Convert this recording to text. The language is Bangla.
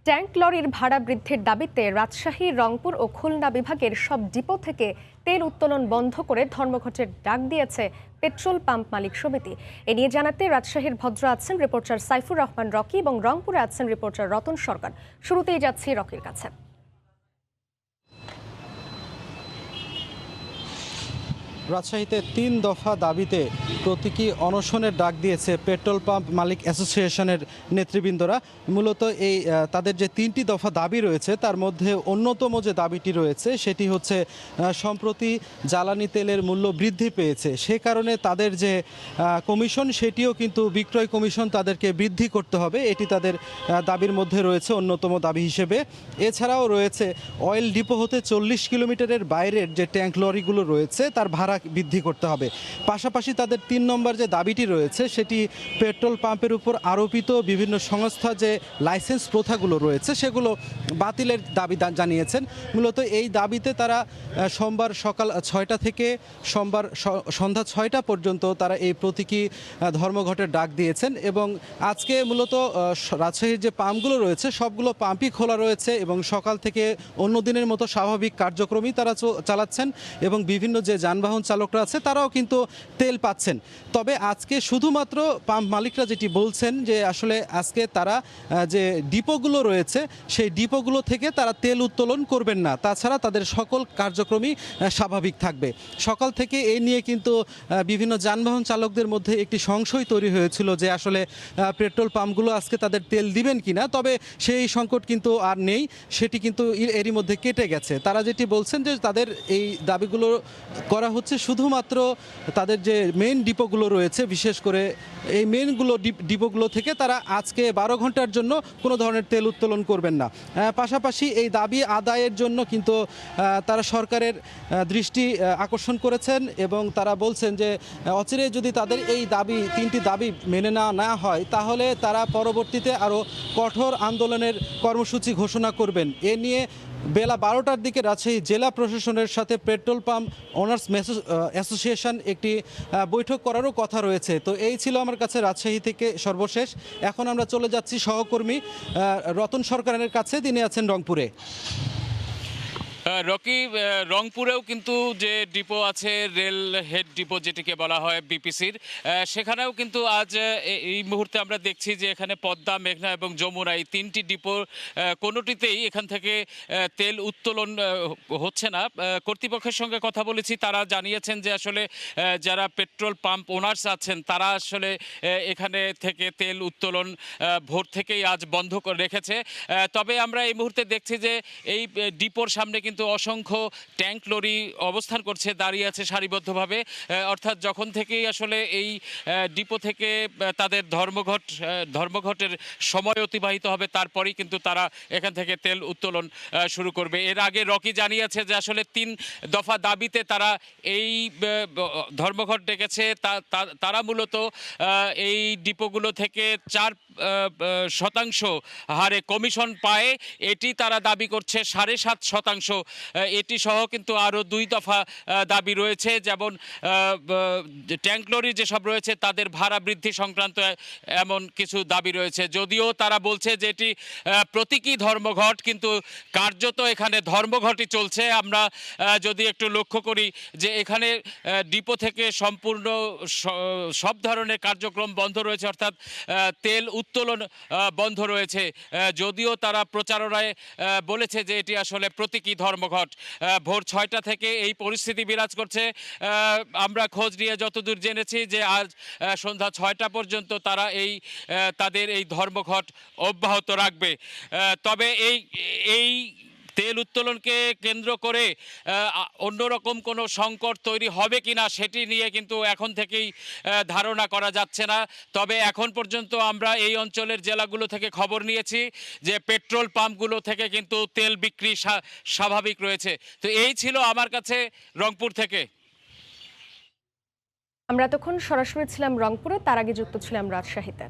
ট্যাঙ্ক লরির ভাড়া বৃদ্ধির দাবিতে রাজশাহী, রংপুর ও খুলনা বিভাগের সব ডিপো থেকে তেল উত্তোলন বন্ধ করে ধর্মঘটের ডাক দিয়েছে পেট্রোল পাম্প মালিক সমিতি। এ নিয়ে জানাতে রাজশাহীর ভদ্র আছেন রিপোর্টার সাইফুর রহমান রকি এবং রংপুরে আছেন রিপোর্টার রতন সরকার। শুরুতেই যাচ্ছি রকির কাছে। রাজশাহীতে ৩ দফা দাবিতে প্রতীকী অনশনের ডাক দিয়েছে পেট্রোল পাম্প মালিক অ্যাসোসিয়েশনের নেতৃবৃন্দরা। মূলত এই তাদের যে ৩টি দফা দাবি রয়েছে তার মধ্যে অন্যতম যে দাবিটি রয়েছে সেটি হচ্ছে সম্প্রতি জ্বালানি তেলের মূল্য বৃদ্ধি পেয়েছে, সে কারণে তাদের যে কমিশন সেটিও কিন্তু বিক্রয় কমিশন তাদেরকে বৃদ্ধি করতে হবে, এটি তাদের দাবির মধ্যে রয়েছে অন্যতম দাবি হিসেবে। এছাড়াও রয়েছে অয়েল ডিপো হতে ৪০ কিলোমিটারের বাইরের যে ট্যাঙ্ক লরিগুলো রয়েছে তার ভাড়া বৃদ্ধি করতে হবে। পাশাপাশি তাদের ৩ নম্বর যে দাবিটি রয়েছে সেটি পেট্রোল পাম্পের উপর আরোপিত বিভিন্ন সংস্থা যে লাইসেন্স প্রথাগুলো রয়েছে সেগুলো বাতিলের দাবি জানিয়েছেন। মূলত এই দাবিতে তারা সোমবার সকাল ৬টা থেকে সোমবার সন্ধ্যা ৬টা পর্যন্ত তারা এই প্রতীকী ধর্মঘটের ডাক দিয়েছেন এবং আজকে মূলত রাজশাহীর যে পাম্পগুলো রয়েছে সবগুলো পাম্পই খোলা রয়েছে এবং সকাল থেকে অন্য দিনের মতো স্বাভাবিক কার্যক্রমই তারা চালাচ্ছেন এবং বিভিন্ন যে যানবাহন চালকরা আছে তারাও কিন্তু তেল পাচ্ছেন। তবে আজকে শুধুমাত্র পাম্প মালিকরা যেটি বলছেন যে আসলে আজকে তারা যে ডিপোগুলো রয়েছে সেই ডিপোগুলো থেকে তারা তেল উত্তোলন করবেন না, তাছাড়া তাদের সকল কার্যক্রমই স্বাভাবিক থাকবে। সকাল থেকে এই নিয়ে কিন্তু বিভিন্ন যানবাহন চালকদের মধ্যে একটি সংশয় তৈরি হয়েছিল যে আসলে পেট্রোল পাম্পগুলো আজকে তাদের তেল দিবেন কিনা, তবে সেই সংকট কিন্তু আর নেই, সেটি কিন্তু এরই মধ্যে কেটে গেছে। তারা যেটি বলছেন যে তাদের এই দাবিগুলো করা হচ্ছে শুধুমাত্র তাদের যে মেইন ডিপোগুলো রয়েছে, বিশেষ করে এই ডিপোগুলো থেকে তারা আজকে ১২ ঘন্টার জন্য কোনো ধরনের তেল উত্তোলন করবেন না। পাশাপাশি এই দাবি আদায়ের জন্য কিন্তু তারা সরকারের দৃষ্টি আকর্ষণ করেছেন এবং তারা বলছেন যে অচিরে যদি তাদের এই দাবি ৩টি দাবি মেনে না হয় তাহলে তারা পরবর্তীতে আরও কঠোর আন্দোলনের কর্মসূচি ঘোষণা করবেন। এ নিয়ে বেলা ১২টার দিকে রাজশাহী জেলা প্রশাসনের সাথে পেট্রোল পাম্প ওনার্স অ্যাসোসিয়েশন একটি বৈঠক করারও কথা রয়েছে। তো এই ছিল আমার কাছে রাজশাহী থেকে সর্বশেষ। এখন আমরা চলে যাচ্ছি সহকর্মী রতন সরকারের কাছে, তিনি আছেন রংপুরে। রকি, রংপুরেও কিন্তু যে ডিপো আছে রেল হেড ডিপো যেটিকে বলা হয় বিপিসির, সেখানেও কিন্তু আজ এই মুহূর্তে আমরা দেখছি যে এখানে পদ্মা, মেঘনা এবং যমুনা এই ৩টি ডিপো কোনোটিতেই এখান থেকে তেল উত্তোলন হচ্ছে না। কর্তৃপক্ষের সঙ্গে কথা বলেছি, তারা জানিয়েছেন যে আসলে যারা পেট্রোল পাম্প ওনার্স আছেন তারা আসলে এখানে থেকে তেল উত্তোলন ভোর থেকেই আজ বন্ধ করে রেখেছে। তবে আমরা এই মুহূর্তে দেখছি যে এই ডিপোর সামনে কিন্তু অসংখ্য ট্যাঙ্ক লরি অবস্থান করছে, দাঁড়িয়ে আছে সারিবদ্ধভাবে। অর্থাৎ যখন থেকেই আসলে এই ডিপো থেকে তাদের ধর্মঘটের সময় অতিবাহিত হবে তারপরেই কিন্তু তারা এখান থেকে তেল উত্তোলন শুরু করবে। এর আগে রকি জানিয়েছে যে আসলে ৩ দফা দাবিতে তারা এই ধর্মঘট ডেকেছে। তারা মূলত এই ডিপোগুলো থেকে ৪% হারে কমিশন পায়, এটি তারা দাবি করছে ৭.৫%। এটি সহ কিন্তু আরও ২ দফা দাবি রয়েছে, যেমন ট্যাঙ্ক লরি যেসব রয়েছে তাদের ভাড়া বৃদ্ধি সংক্রান্ত এমন কিছু দাবি রয়েছে। যদিও তারা বলছে যে এটি প্রতীকী ধর্মঘট, কিন্তু কার্যত এখানে ধর্মঘটই চলছে। আমরা যদি একটু লক্ষ্য করি যে এখানে ডিপো থেকে সম্পূর্ণ সব ধরনের কার্যক্রম বন্ধ রয়েছে, অর্থাৎ তেল উত্তোলন বন্ধ রয়েছে। যদিও তারা প্রচারণায় বলেছে যে এটি আসলে প্রতীকী ধর্মঘট। ভোর ৬টা থেকে এই পরিস্থিতি বিরাজ করছে। আমরা খোঁজ নিয়ে যতদূর জেনেছি যে আজ সন্ধ্যা ৬টা পর্যন্ত তারা তাদের এই ধর্মঘট অব্যাহত রাখবে। তবে এই তেল উত্তোলনকে কেন্দ্র করে অন্যরকম কোনো সংকট তৈরি হবে কিনা সেটি নিয়ে কিন্তু এখন থেকেই ধারণা করা যাচ্ছে না। তবে এখন পর্যন্ত আমরা এই অঞ্চলের জেলাগুলো থেকে খবর নিয়েছি যে পেট্রোল পাম্পগুলো থেকে কিন্তু তেল বিক্রি স্বাভাবিক রয়েছে। তো এই ছিল আমার কাছে রংপুর থেকে। আমরা তখন সরাসরি ছিলাম রংপুরে, তার আগে যুক্ত ছিলাম রাজশাহীতে।